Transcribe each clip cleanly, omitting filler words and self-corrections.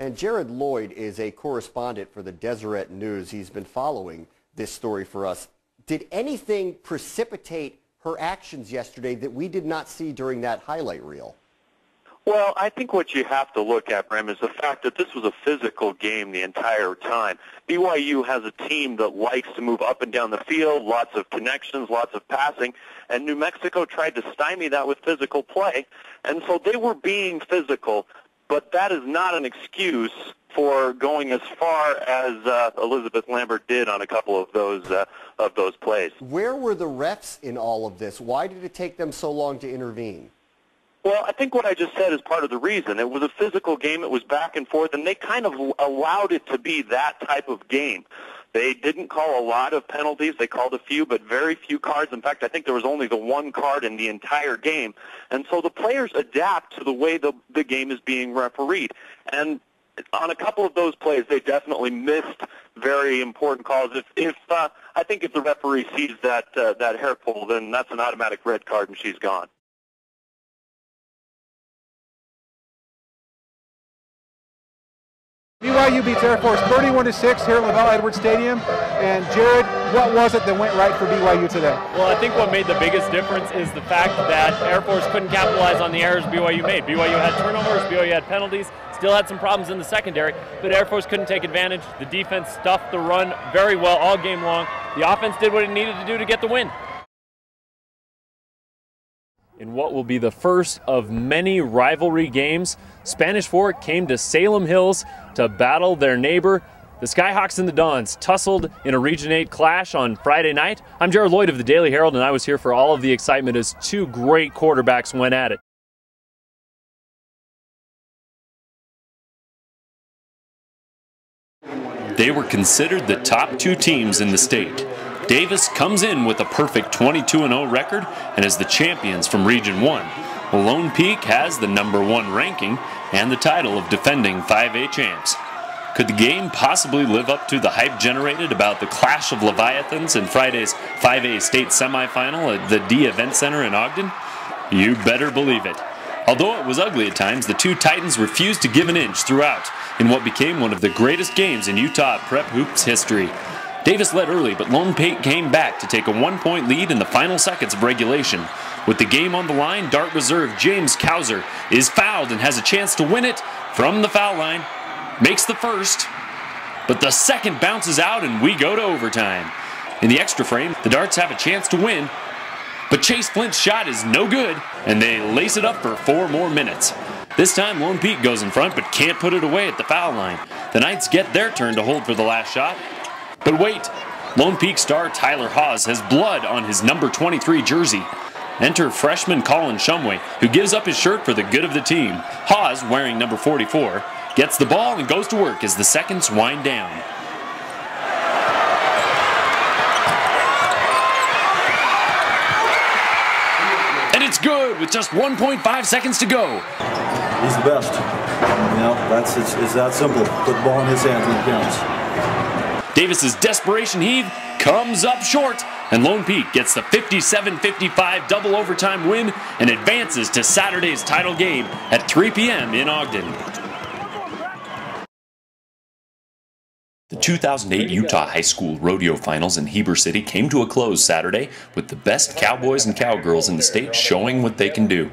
And Jared Lloyd is a correspondent for the Deseret News. He's been following this story for us. Did anything precipitate her actions yesterday that we did not see during that highlight reel? Well, I think what you have to look at, Bram, is the fact that this was a physical game the entire time. BYU has a team that likes to move up and down the field, lots of connections, lots of passing, and New Mexico tried to stymie that with physical play, and so they were being physical, but that is not an excuse for going as far as Elizabeth Lambert did on a couple of those plays. Where were the refs in all of this? Why did it take them so long to intervene? Well, I think what I just said is part of the reason. It was a physical game. It was back and forth, and they kind of allowed it to be that type of game. They didn't call a lot of penalties. They called a few, but very few cards. In fact, I think there was only the one card in the entire game. And so the players adapt to the way the game is being refereed. And on a couple of those plays, they definitely missed very important calls. I think if the referee sees that hair pull, then that's an automatic red card, and she's gone. BYU beats Air Force 31-6 here at LaVell Edwards Stadium. And Jared, what was it that went right for BYU today? Well, I think what made the biggest difference is the fact that Air Force couldn't capitalize on the errors BYU made. BYU had turnovers, BYU had penalties, still had some problems in the secondary, but Air Force couldn't take advantage. The defense stuffed the run very well all game long. The offense did what it needed to do to get the win. In what will be the first of many rivalry games, Spanish Fork came to Salem Hills to battle their neighbor. The Skyhawks and the Dons tussled in a Region 8 clash on Friday night. I'm Jared Lloyd of the Daily Herald, and I was here for all of the excitement as two great quarterbacks went at it. They were considered the top two teams in the state. Davis comes in with a perfect 22-0 record and is the champions from Region 1. Lone Peak has the #1 ranking and the title of defending 5A champs. Could the game possibly live up to the hype generated about the clash of Leviathans in Friday's 5A state semifinal at the D Event Center in Ogden? You better believe it. Although it was ugly at times, the two Titans refused to give an inch throughout in what became one of the greatest games in Utah prep hoops history. Davis led early, but Lone Peak came back to take a 1-point lead in the final seconds of regulation. With the game on the line, Dart reserve James Cowser is fouled and has a chance to win it from the foul line. Makes the first, but the second bounces out and we go to overtime. In the extra frame, the Darts have a chance to win, but Chase Flint's shot is no good, and they lace it up for 4 more minutes. This time, Lone Peak goes in front, but can't put it away at the foul line. The Knights get their turn to hold for the last shot. But wait, Lone Peak star Tyler Hawes has blood on his #23 jersey. Enter freshman Colin Shumway, who gives up his shirt for the good of the team. Hawes, wearing #44, gets the ball and goes to work as the seconds wind down. And it's good with just 1.5 seconds to go. He's the best. You know, it's that simple. Put the ball in his hands when it counts. Davis's desperation heave comes up short, and Lone Peak gets the 57-55 double overtime win and advances to Saturday's title game at 3 p.m. in Ogden. The 2008 Utah High School Rodeo Finals in Heber City came to a close Saturday with the best cowboys and cowgirls in the state showing what they can do.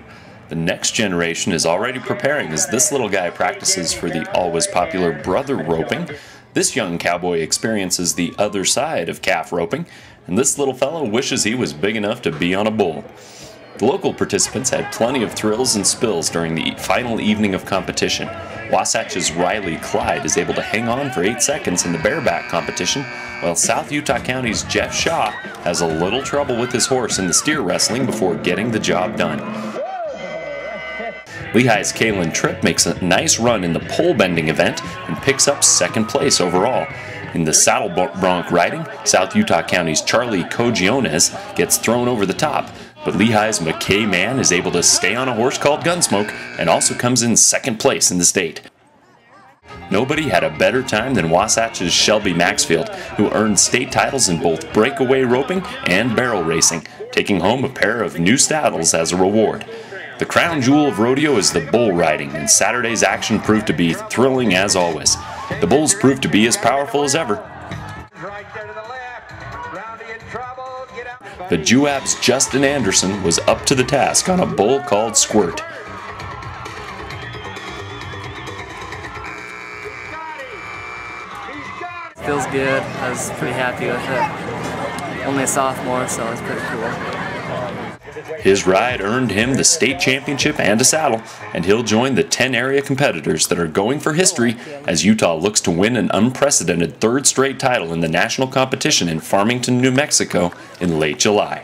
The next generation is already preparing as this little guy practices for the always popular brother roping. This young cowboy experiences the other side of calf roping, and this little fellow wishes he was big enough to be on a bull. The local participants had plenty of thrills and spills during the final evening of competition. Wasatch's Riley Clyde is able to hang on for 8 seconds in the bareback competition, while South Utah County's Jeff Shaw has a little trouble with his horse in the steer wrestling before getting the job done. Lehigh's Kaylin Tripp makes a nice run in the pole bending event and picks up 2nd place overall. In the saddle bronc riding, South Utah County's Charlie Cogiones gets thrown over the top, but Lehigh's McKay Mann is able to stay on a horse called Gunsmoke and also comes in 2nd place in the state. Nobody had a better time than Wasatch's Shelby Maxfield, who earned state titles in both breakaway roping and barrel racing, taking home a pair of new saddles as a reward. The crown jewel of rodeo is the bull riding, and Saturday's action proved to be thrilling as always. The bulls proved to be as powerful as ever. The Jewap's Justin Anderson was up to the task on a bull called Squirt. Feels good. I was pretty happy with it. Only a sophomore, so it's pretty cool. His ride earned him the state championship and a saddle, and he'll join the 10 area competitors that are going for history as Utah looks to win an unprecedented third straight title in the national competition in Farmington, New Mexico in late July.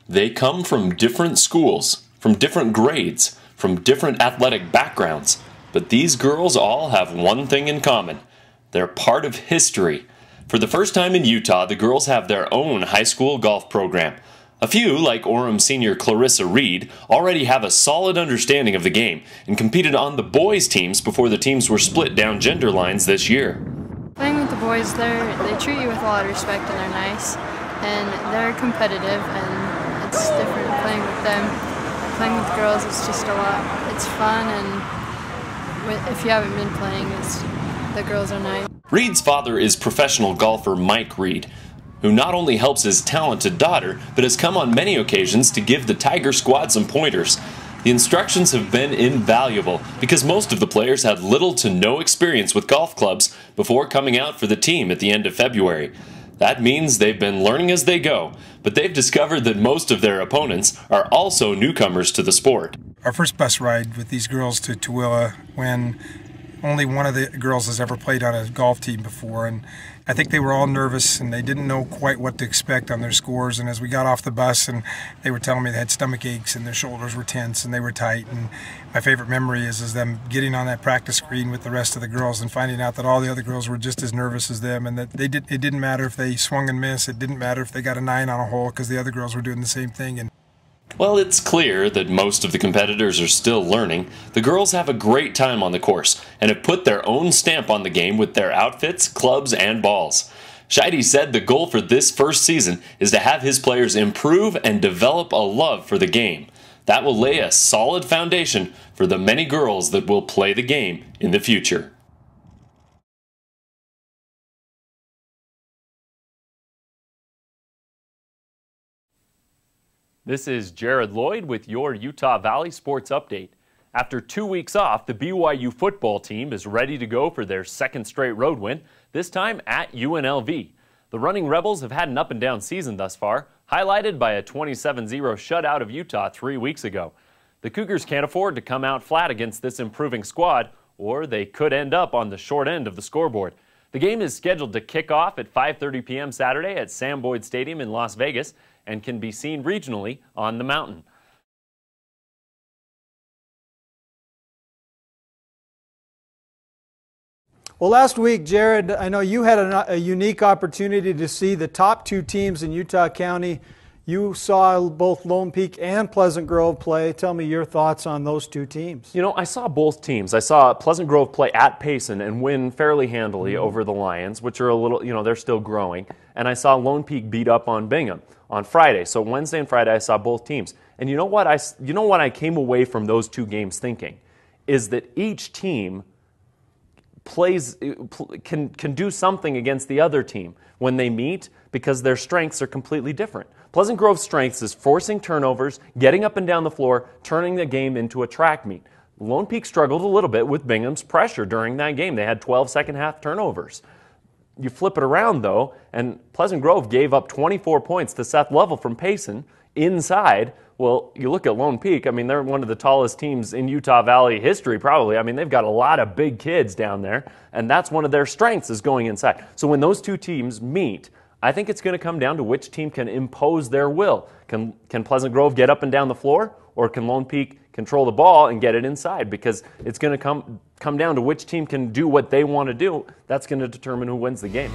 They come from different schools, from different grades, from different athletic backgrounds, but these girls all have one thing in common. They're part of history. For the first time in Utah, the girls have their own high school golf program. A few, like Orem senior Clarissa Reed, already have a solid understanding of the game and competed on the boys' teams before the teams were split down gender lines this year. Playing with the boys, they treat you with a lot of respect and they're nice, and they're competitive, and it's different playing with them. Playing with girls is just a lot. It's fun, and if you haven't been playing, the girls are nice. Reed's father is professional golfer Mike Reed, who not only helps his talented daughter, but has come on many occasions to give the Tiger squad some pointers. The instructions have been invaluable because most of the players had little to no experience with golf clubs before coming out for the team at the end of February. That means they've been learning as they go, but they've discovered that most of their opponents are also newcomers to the sport. Our first bus ride with these girls to Tooele, when only one of the girls has ever played on a golf team before, and I think they were all nervous and they didn't know quite what to expect on their scores. And as we got off the bus, and they were telling me they had stomach aches and their shoulders were tense and they were tight. And my favorite memory is them getting on that practice screen with the rest of the girls and finding out that all the other girls were just as nervous as them, and that it didn't matter if they swung and missed, it didn't matter if they got a 9 on a hole, because the other girls were doing the same thing. And well, it's clear that most of the competitors are still learning. The girls have a great time on the course and have put their own stamp on the game with their outfits, clubs, and balls. Scheide said the goal for this first season is to have his players improve and develop a love for the game. That will lay a solid foundation for the many girls that will play the game in the future. This is Jared Lloyd with your Utah Valley Sports Update. After 2 weeks off, the BYU football team is ready to go for their second straight road win, this time at UNLV. The Running Rebels have had an up-and-down season thus far, highlighted by a 27-0 shutout of Utah 3 weeks ago. The Cougars can't afford to come out flat against this improving squad, or they could end up on the short end of the scoreboard. The game is scheduled to kick off at 5:30 p.m. Saturday at Sam Boyd Stadium in Las Vegas and can be seen regionally on the mountain. Well, last week, Jared, I know you had a unique opportunity to see the top 2 teams in Utah County. You saw both Lone Peak and Pleasant Grove play. Tell me your thoughts on those 2 teams. You know, I saw both teams. I saw Pleasant Grove play at Payson and win fairly handily over the Lions, which are a little, they're still growing. And I saw Lone Peak beat up on Bingham on Friday. So Wednesday and Friday, I saw both teams. And you know what I came away from those 2 games thinking is that each team can do something against the other team when they meet, because their strengths are completely different. Pleasant Grove's strengths is forcing turnovers, getting up and down the floor, turning the game into a track meet. Lone Peak struggled a little bit with Bingham's pressure during that game. They had 12 second-half turnovers. You flip it around, though, and Pleasant Grove gave up 24 points to Seth Lovell from Payson inside. Well, you look at Lone Peak, I mean, they're one of the tallest teams in Utah Valley history, probably. I mean, they've got a lot of big kids down there, and that's one of their strengths, is going inside. So when those 2 teams meet, I think it's going to come down to which team can impose their will. Can Pleasant Grove get up and down the floor, or can Lone Peak control the ball and get it inside? Because it's going to come down to which team can do what they want to do. That's going to determine who wins the game.